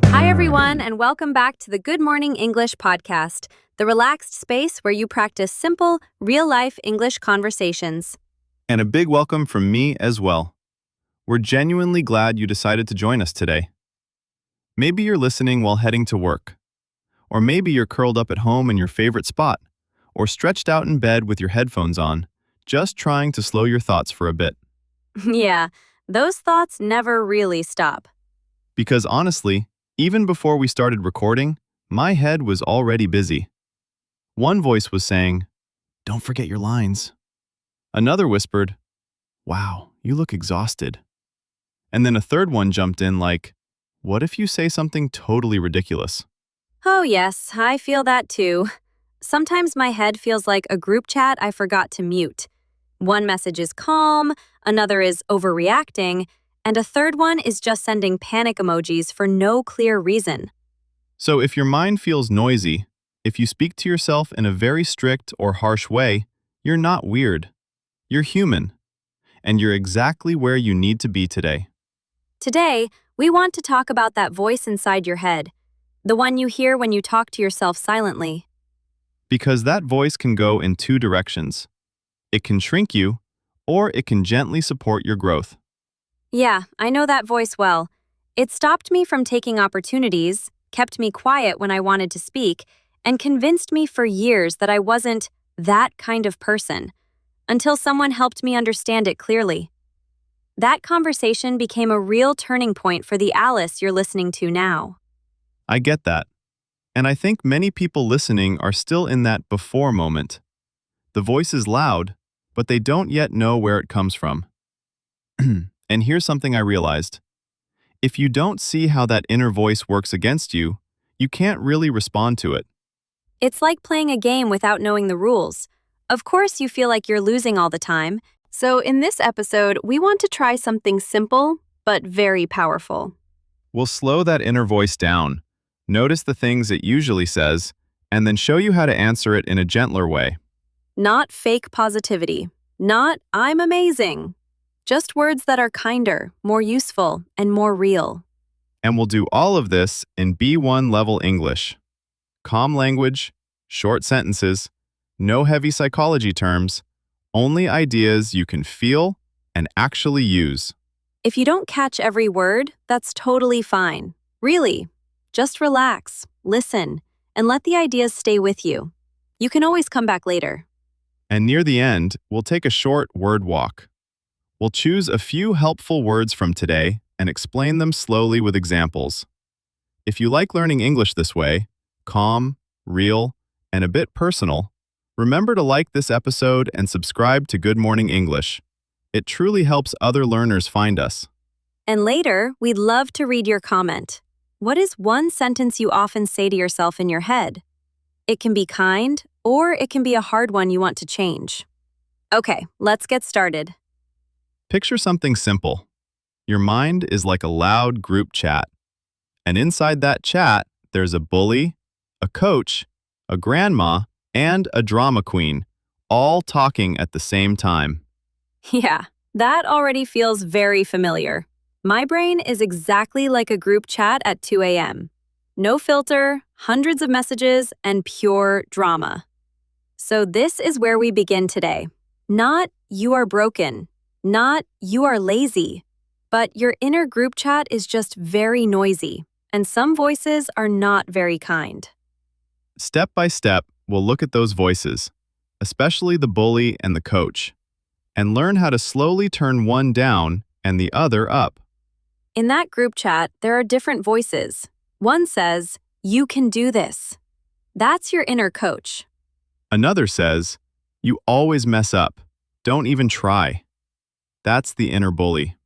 Hi, everyone, and welcome back to the Good Morning English podcast, the relaxed space where you practice simple, real life English conversations. And a big welcome from me as well. We're genuinely glad you decided to join us today. Maybe you're listening while heading to work, or maybe you're curled up at home in your favorite spot, or stretched out in bed with your headphones on, just trying to slow your thoughts for a bit. Yeah, those thoughts never really stop. Because honestly, even before we started recording, my head was already busy. One voice was saying, "Don't forget your lines." Another whispered, "Wow, you look exhausted." And then a third one jumped in like, "What if you say something totally ridiculous?" Oh, yes, I feel that too. Sometimes my head feels like a group chat I forgot to mute. One message is calm, another is overreacting, and a third one is just sending panic emojis for no clear reason. So if your mind feels noisy, if you speak to yourself in a very strict or harsh way, you're not weird. You're human. And you're exactly where you need to be today. Today, we want to talk about that voice inside your head, the one you hear when you talk to yourself silently. Because that voice can go in two directions. It can shrink you, or it can gently support your growth. Yeah, I know that voice well. It stopped me from taking opportunities, kept me quiet when I wanted to speak, and convinced me for years that I wasn't that kind of person, until someone helped me understand it clearly. That conversation became a real turning point for the Alice you're listening to now. I get that. And I think many people listening are still in that before moment. The voice is loud, but they don't yet know where it comes from. And here's something I realized. If you don't see how that inner voice works against you, you can't really respond to it. It's like playing a game without knowing the rules. Of course, you feel like you're losing all the time. So, in this episode, we want to try something simple but very powerful. We'll slow that inner voice down, notice the things it usually says, and then show you how to answer it in a gentler way. Not fake positivity. Not, "I'm amazing." Just words that are kinder, more useful, and more real. And we'll do all of this in B1 level English. Calm language, short sentences, no heavy psychology terms, only ideas you can feel and actually use. If you don't catch every word, that's totally fine. Really, just relax, listen, and let the ideas stay with you. You can always come back later. And near the end, we'll take a short word walk. We'll choose a few helpful words from today and explain them slowly with examples. If you like learning English this way, calm, real, and a bit personal, remember to like this episode and subscribe to Good Morning English. It truly helps other learners find us. And later, we'd love to read your comment. What is one sentence you often say to yourself in your head? It can be kind, or it can be a hard one you want to change. Okay, let's get started. Picture something simple. Your mind is like a loud group chat. And inside that chat, there's a bully, a coach, a grandma, and a drama queen, all talking at the same time. Yeah, that already feels very familiar. My brain is exactly like a group chat at 2 a.m. No filter, hundreds of messages, and pure drama. So this is where we begin today. Not "you are broken," not "you are lazy," but your inner group chat is just very noisy, and some voices are not very kind. Step by step, we'll look at those voices, especially the bully and the coach, and learn how to slowly turn one down and the other up. In that group chat, there are different voices. One says, "You can do this." That's your inner coach. Another says, "You always mess up. Don't even try." That's the inner bully.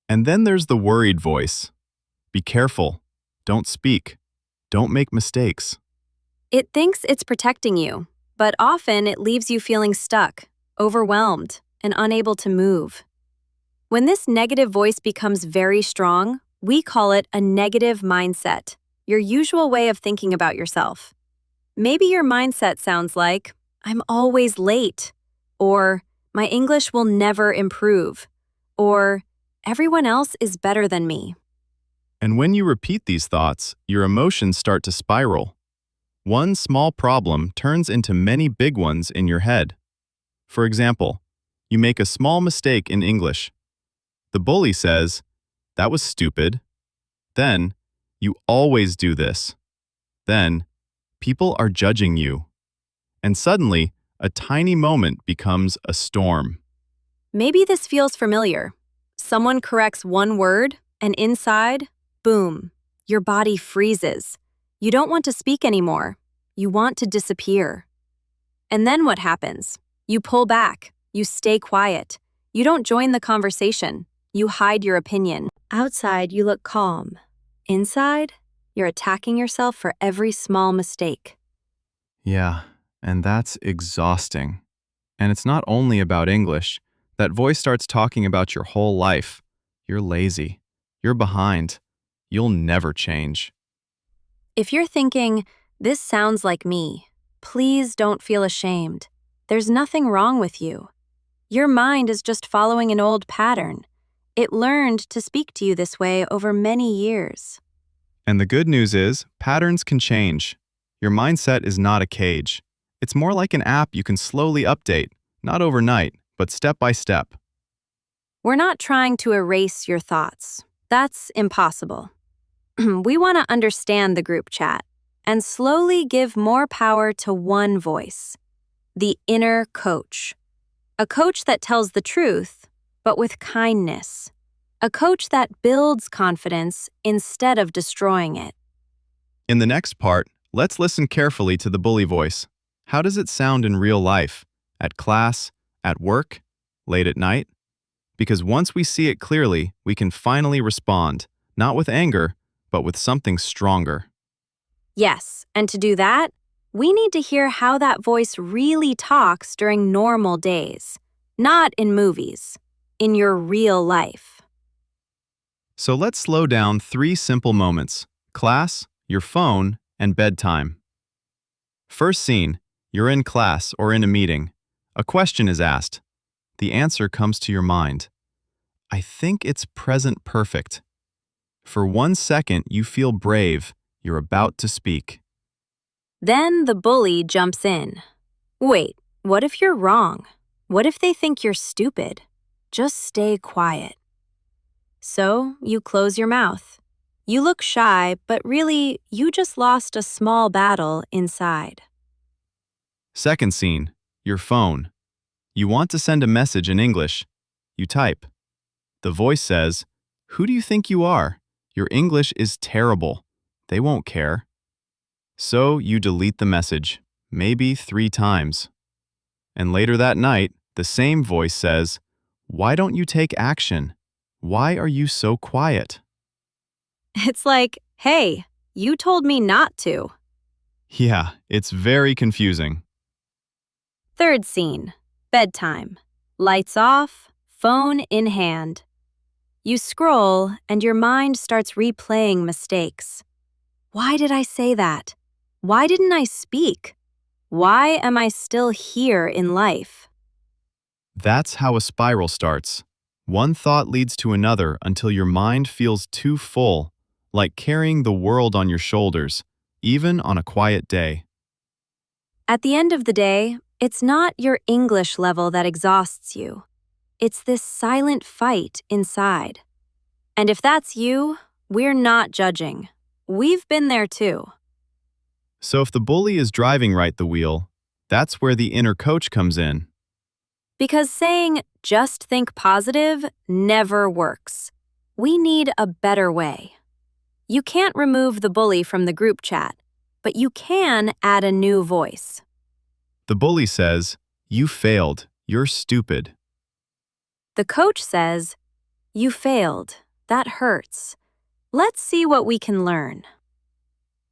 And then there's the worried voice. "Be careful. Don't speak. Don't make mistakes." It thinks it's protecting you, but often it leaves you feeling stuck, overwhelmed, and unable to move. When this negative voice becomes very strong, we call it a negative mindset, your usual way of thinking about yourself. Maybe your mindset sounds like, "I'm always late," or "My English will never improve," or "Everyone else is better than me." And when you repeat these thoughts, your emotions start to spiral. One small problem turns into many big ones in your head. For example, you make a small mistake in English. The bully says, "That was stupid." Then, "You always do this." Then, "People are judging you." And suddenly, a tiny moment becomes a storm. Maybe this feels familiar. Someone corrects one word, and inside, boom, your body freezes. You don't want to speak anymore. You want to disappear. And then what happens? You pull back. You stay quiet. You don't join the conversation. You hide your opinion. Outside, you look calm. Inside, you're attacking yourself for every small mistake. Yeah, and that's exhausting. And it's not only about English. That voice starts talking about your whole life. You're lazy. You're behind. You'll never change. If you're thinking, this sounds like me, please don't feel ashamed. There's nothing wrong with you. Your mind is just following an old pattern. It learned to speak to you this way over many years. And the good news is, patterns can change. Your mindset is not a cage. It's more like an app you can slowly update, not overnight, but step by step. We're not trying to erase your thoughts. That's impossible. We want to understand the group chat and slowly give more power to one voice, the inner coach. A coach that tells the truth, but with kindness. A coach that builds confidence instead of destroying it. In the next part, let's listen carefully to the bully voice. How does it sound in real life? At class? At work? Late at night? Because once we see it clearly, we can finally respond, not with anger, but with something stronger. Yes, and to do that, we need to hear how that voice really talks during normal days, not in movies, in your real life. So let's slow down 3 simple moments: class, your phone, and bedtime. First scene, you're in class or in a meeting. A question is asked. The answer comes to your mind. I think it's present perfect. For 1 second, you feel brave. You're about to speak. Then the bully jumps in. Wait, what if you're wrong? What if they think you're stupid? Just stay quiet. So you close your mouth. You look shy, but really, you just lost a small battle inside. Second scene, your phone. You want to send a message in English. You type. The voice says, "Who do you think you are? Your English is terrible. They won't care." So you delete the message, maybe 3 times. And later that night, the same voice says, "Why don't you take action? Why are you so quiet?" It's like, hey, you told me not to. Yeah, it's very confusing. Third scene, bedtime. Lights off, phone in hand. You scroll, and your mind starts replaying mistakes. Why did I say that? Why didn't I speak? Why am I still here in life? That's how a spiral starts. One thought leads to another until your mind feels too full, like carrying the world on your shoulders, even on a quiet day. At the end of the day, it's not your English level that exhausts you. It's this silent fight inside. And if that's you, we're not judging. We've been there too. So if the bully is driving right the wheel, that's where the inner coach comes in. Because saying, just think positive, never works. We need a better way. You can't remove the bully from the group chat, but you can add a new voice. The bully says, "You failed. You're stupid." The coach says, you failed. That hurts. Let's see what we can learn.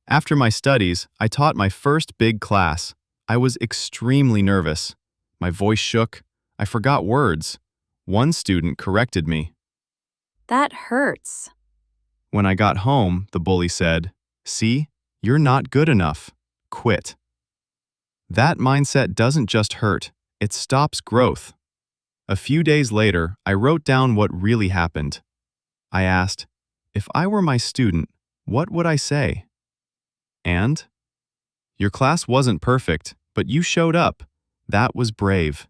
After my studies, I taught my first big class. I was extremely nervous. My voice shook. I forgot words. One student corrected me. That hurts. When I got home, the bully said, "See, you're not good enough. Quit." That mindset doesn't just hurt, it stops growth. A few days later, I wrote down what really happened. I asked, If I were my student, what would I say? And? Your class wasn't perfect, but you showed up. That was brave.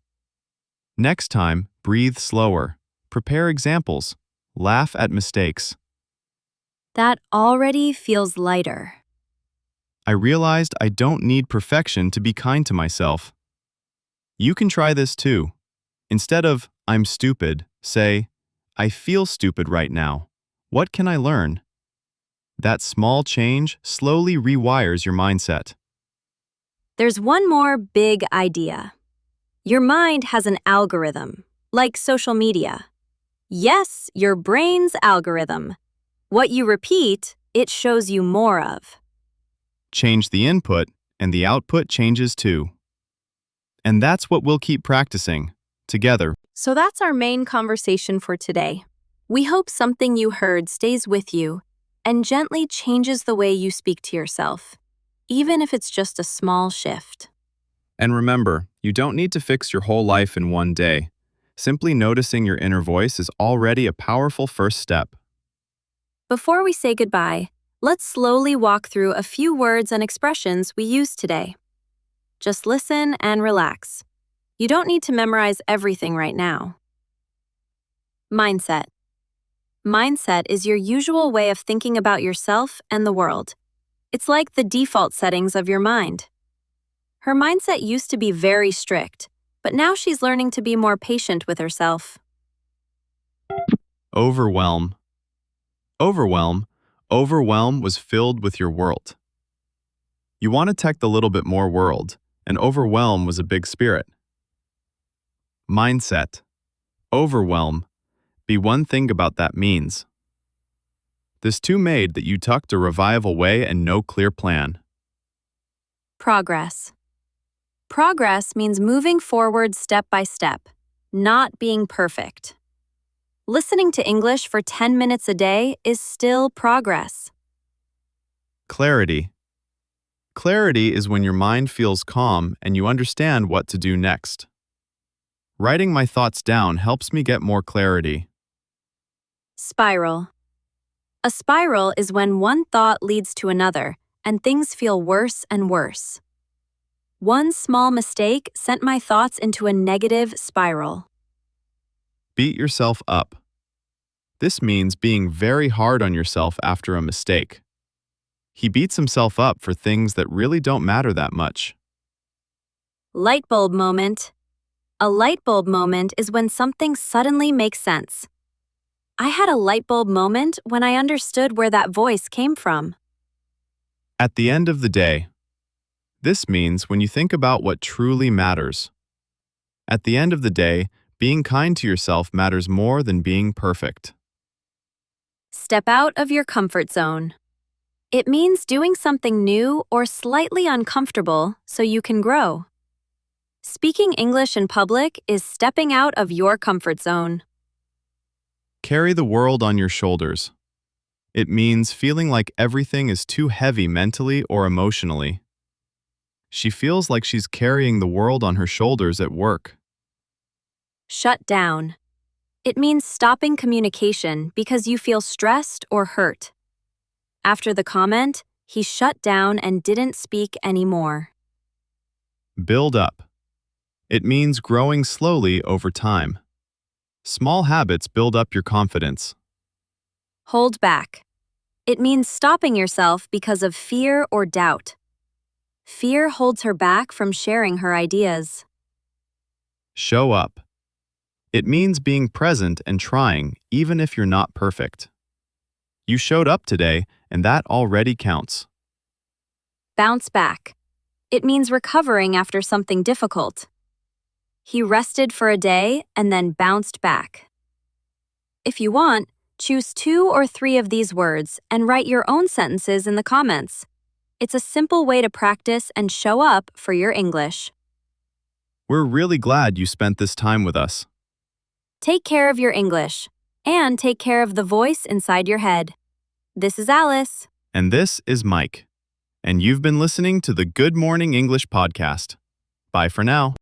Next time, breathe slower. Prepare examples. Laugh at mistakes. That already feels lighter. I realized I don't need perfection to be kind to myself. You can try this too. Instead of, I'm stupid, say, I feel stupid right now. What can I learn? That small change slowly rewires your mindset. There's one more big idea. Your mind has an algorithm, like social media. Yes, your brain's algorithm. What you repeat, it shows you more of. Change the input, and the output changes too. And that's what we'll keep practicing, together. So that's our main conversation for today. We hope something you heard stays with you and gently changes the way you speak to yourself, even if it's just a small shift. And remember, you don't need to fix your whole life in one day. Simply noticing your inner voice is already a powerful first step. Before we say goodbye, let's slowly walk through a few words and expressions we used today. Just listen and relax. You don't need to memorize everything right now. Mindset. Mindset is your usual way of thinking about yourself and the world. It's like the default settings of your mind. Her mindset used to be very strict, but now she's learning to be more patient with herself. Overwhelm. Overwhelm. Overwhelm was filled with your world. You want to tech the little bit more world, and overwhelm was a big spirit. Mindset. Overwhelm. Be one thing about that means. This too made that you tucked a revive away and no clear plan. Progress. Progress means moving forward step by step, not being perfect. Listening to English for 10 minutes a day is still progress. Clarity. Clarity is when your mind feels calm and you understand what to do next. Writing my thoughts down helps me get more clarity. Spiral. A spiral is when one thought leads to another and things feel worse and worse. One small mistake sent my thoughts into a negative spiral. Beat yourself up. This means being very hard on yourself after a mistake. He beats himself up for things that really don't matter that much. Light bulb moment. A light bulb moment is when something suddenly makes sense. I had a light bulb moment when I understood where that voice came from. At the end of the day, this means when you think about what truly matters. At the end of the day, being kind to yourself matters more than being perfect. Step out of your comfort zone. It means doing something new or slightly uncomfortable so you can grow. Speaking English in public is stepping out of your comfort zone. Carry the world on your shoulders. It means feeling like everything is too heavy mentally or emotionally. She feels like she's carrying the world on her shoulders at work. Shut down. It means stopping communication because you feel stressed or hurt. After the comment, he shut down and didn't speak anymore. Build up. It means growing slowly over time. Small habits build up your confidence. Hold back. It means stopping yourself because of fear or doubt. Fear holds her back from sharing her ideas. Show up. It means being present and trying, even if you're not perfect. You showed up today, and that already counts. Bounce back. It means recovering after something difficult. He rested for a day and then bounced back. If you want, choose 2 or 3 of these words and write your own sentences in the comments. It's a simple way to practice and show up for your English. We're really glad you spent this time with us. Take care of your English, and take care of the voice inside your head. This is Alice. And this is Mike. And you've been listening to the Good Morning English podcast. Bye for now.